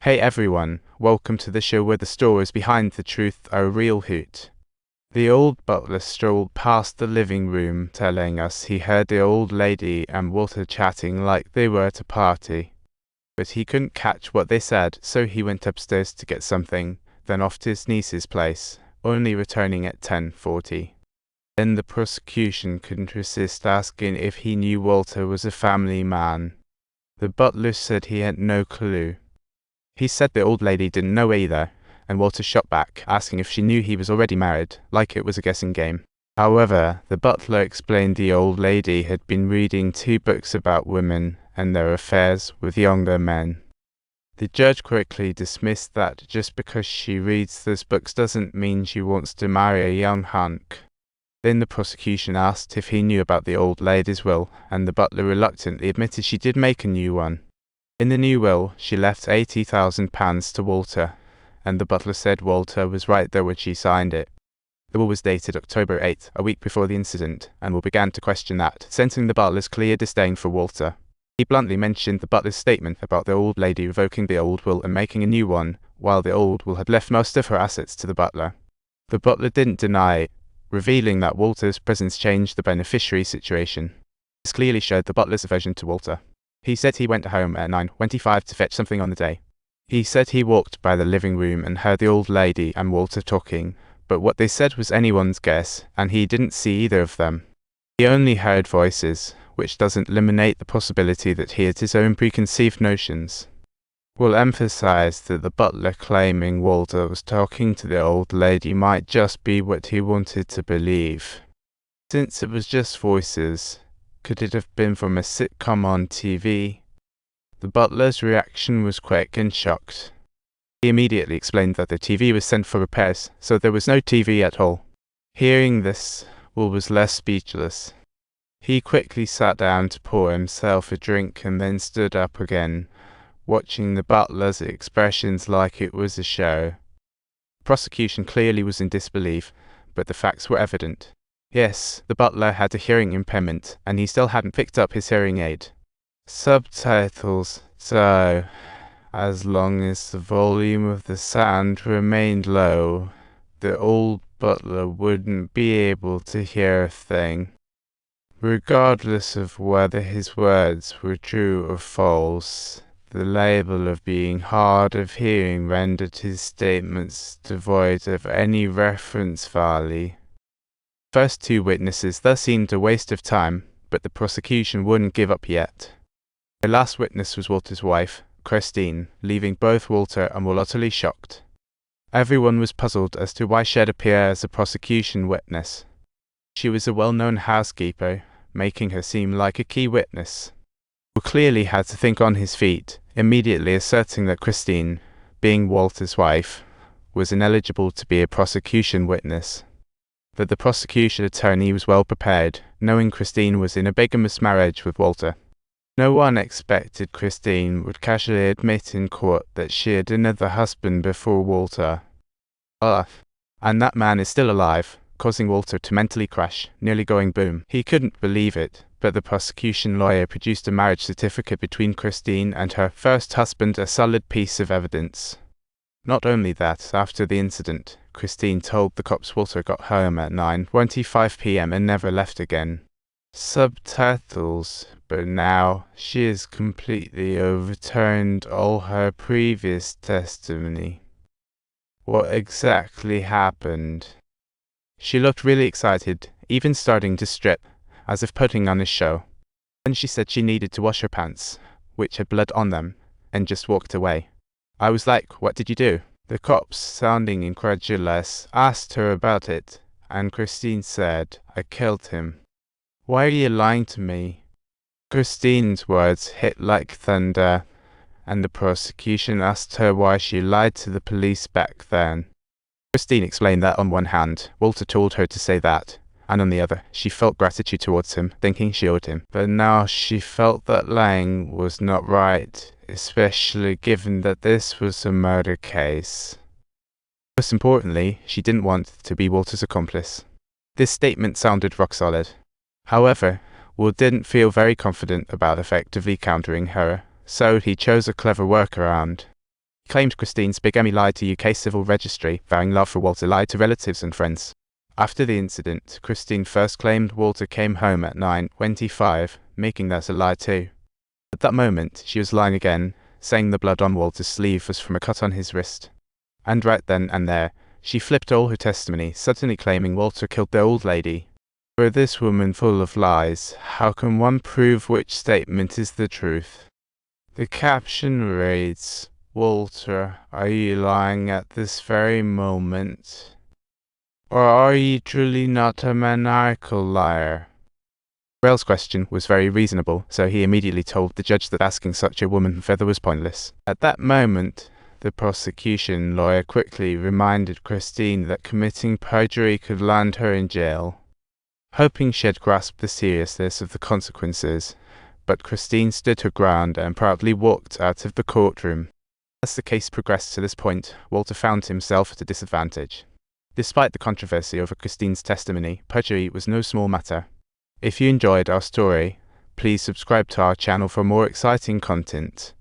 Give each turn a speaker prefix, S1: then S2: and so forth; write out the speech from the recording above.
S1: Hey everyone, welcome to the show where the stories behind the truth are a real hoot. The old butler strolled past the living room, telling us he heard the old lady and Walter chatting like they were at a party. But he couldn't catch what they said, so he went upstairs to get something, then off to his niece's place, only returning at 10:40. Then the prosecution couldn't resist asking if he knew Walter was a family man. The butler said he had no clue. He said the old lady didn't know either, and Walter shot back, asking if she knew he was already married, like it was a guessing game. However, the butler explained the old lady had been reading 2 books about women and their affairs with younger men. The judge quickly dismissed that just because she reads those books doesn't mean she wants to marry a young hunk. Then the prosecution asked if he knew about the old lady's will, and the butler reluctantly admitted she did make a new one. In the new will, she left £80,000 to Walter, and the butler said Walter was right there when she signed it. The will was dated October 8, a week before the incident, and we began to question that, sensing the butler's clear disdain for Walter. He bluntly mentioned the butler's statement about the old lady revoking the old will and making a new one, while the old will had left most of her assets to the butler. The butler didn't deny it, revealing that Walter's presence changed the beneficiary situation. This clearly showed the butler's aversion to Walter. He said he went home at 9:25 to fetch something on the day. He said he walked by the living room and heard the old lady and Walter talking, but what they said was anyone's guess, and he didn't see either of them. He only heard voices, which doesn't eliminate the possibility that he had his own preconceived notions. We'll emphasize that the butler claiming Walter was talking to the old lady might just be what he wanted to believe. Since it was just voices, could it have been from a sitcom on TV? The butler's reaction was quick and shocked. He immediately explained that the TV was sent for repairs, so there was no TV at all. Hearing this, Will was less speechless. He quickly sat down to pour himself a drink and then stood up again, watching the butler's expressions like it was a show. The prosecution clearly was in disbelief, but the facts were evident. Yes, the butler had a hearing impairment, and he still hadn't picked up his hearing aid. Subtitles. So, as long as the volume of the sound remained low, the old butler wouldn't be able to hear a thing. Regardless of whether his words were true or false, the label of being hard of hearing rendered his statements devoid of any reference value. The first 2 witnesses thus seemed a waste of time, but the prosecution wouldn't give up yet. The last witness was Walter's wife, Christine, leaving both Walter and Will utterly shocked. Everyone was puzzled as to why she'd appear as a prosecution witness. She was a well-known housekeeper, making her seem like a key witness. Will clearly had to think on his feet, immediately asserting that Christine, being Walter's wife, was ineligible to be a prosecution witness. That the prosecution attorney was well prepared, knowing Christine was in a bigamous marriage with Walter. No one expected Christine would casually admit in court that she had another husband before Walter. And that man is still alive, causing Walter to mentally crash, nearly going boom. He couldn't believe it, but the prosecution lawyer produced a marriage certificate between Christine and her first husband, a solid piece of evidence. Not only that, after the incident, Christine told the cops Walter got home at 9:25 p.m. and never left again. Subtitles, but now she has completely overturned all her previous testimony. What exactly happened? She looked really excited, even starting to strip, as if putting on a show. Then she said she needed to wash her pants, which had blood on them, and just walked away. I was like, "What did you do?" The cops, sounding incredulous, asked her about it, and Christine said, "I killed him." "Why are you lying to me?" Christine's words hit like thunder, and the prosecution asked her why she lied to the police back then. Christine explained that on one hand, Walter told her to say that, and on the other, she felt gratitude towards him, thinking she owed him. But now she felt that lying was not right, especially given that this was a murder case. Most importantly, she didn't want to be Walter's accomplice. This statement sounded rock solid. However, Will didn't feel very confident about effectively countering her, so he chose a clever workaround. He claimed Christine's bigamy lied to UK Civil Registry, vowing love for Walter lied to relatives and friends. After the incident, Christine first claimed Walter came home at 9:25, making that a lie too. At that moment, she was lying again, saying the blood on Walter's sleeve was from a cut on his wrist. And right then and there, she flipped all her testimony, suddenly claiming Walter killed the old lady. For this woman full of lies, how can one prove which statement is the truth? The caption reads, "Walter, are you lying at this very moment? Or are you truly not a maniacal liar?" Rail's question was very reasonable, so he immediately told the judge that asking such a woman further was pointless. At that moment, the prosecution lawyer quickly reminded Christine that committing perjury could land her in jail. Hoping she had grasped the seriousness of the consequences, but Christine stood her ground and proudly walked out of the courtroom. As the case progressed to this point, Walter found himself at a disadvantage. Despite the controversy over Christine's testimony, perjury was no small matter. If you enjoyed our story, please subscribe to our channel for more exciting content.